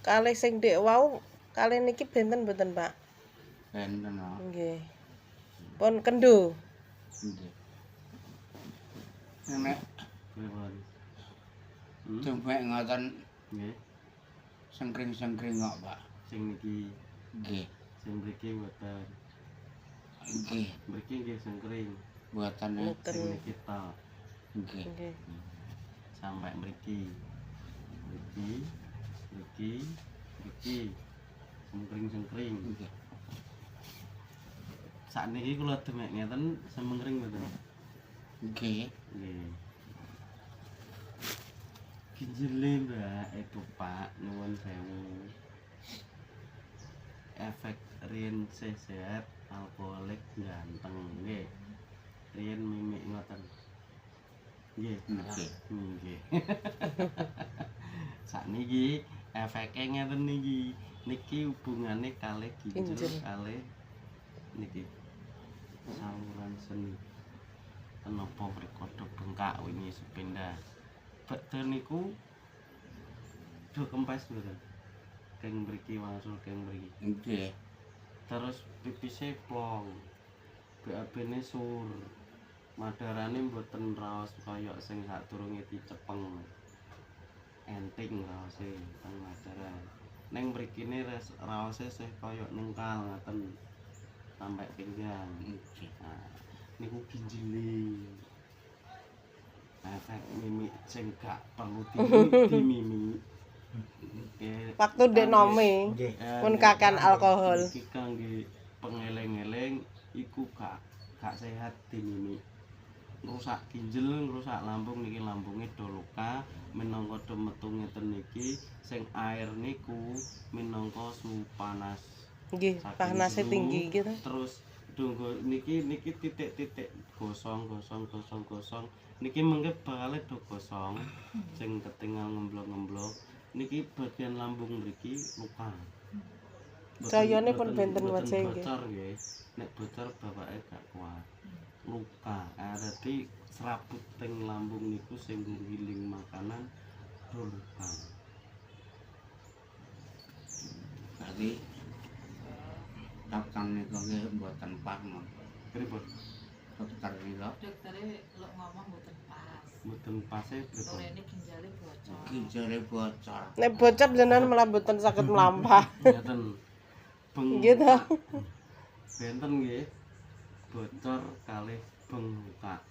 Kalih sing ndek wau kalih niki benten mboten, Pak? Benten kok. Nggih. Pun kendho. Nggih. Nek pripun? tumpek ngoten Nggih. sengkring-sengkring kok, Pak. Sing niki Nggih. sing mriki mboten. Nggih, Mriki nggih sengkring. mboten. Mboten. Sing niki tok. Nggih. Nggih. Sampai mriki. Mriki. Sengkring-sengkring. Nggih. Sakniki kula demek ngeten semengkring mboten. Nggih. Nggih. Kinjele Mbak, itu Pak, nuwun sewu. Efek riyen sehat, alkoholik ganteng nggih. Riyen mimik ngoten. Nggih. Nggih. Nggih. Sakniki efeke ngeten niki. Niki hubungane kalih ginjel kalih niki saluran seni. Kenapa mriku bengkak wingi sepindah. Badhe niku do kempes mboten. Keng mriki wangsul keng mriki. Nggih. Terus pipise plong. BAB-ne sur. Madarane mboten raos kaya sing sadurunge dicepeng. Enting raose teng Madaran. Ning mrikine raose sih kaya nengkal ngaten. Sampai pinggang. Nggih. Nah, niku ginjele. Efek mimik sing gak perlu dimimik. Waktu ndek nome pun kakan alkohol. Iki kangge pengeleng-eleng iku gak sehat dimimik. Ngrusak ginjel, ngrusak lambung niki lambunge do luka minangka do metu ngeten niki sing air niku minangka suhu panas. Nggih, panase tinggi gitu. Terus donggo niki titik-titik gosong niki mengke bakale do gosong sing ketinggal ngemblok-ngemblok niki bagian lambung mriki luka. Cayane pun benten wae nggih. Bocor nggih. Nek bocor bapake gak kuat. Luka. Dadi serabut teng lambung niku sing ngiling makanan do luka. Berarti dokter niku nggih mboten pas mon. Pripun? Dokter niku. Doktere lek ngomong mboten pas. Mboten pase pripun? Rene ginjale bocor. Ginjale bocor. Nek bocor jenengan malah mboten saged mlampah. Ngeten. Nggih to. Benten nggih. Bocor kalih bengkak.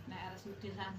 Nek RSUD Sanjaya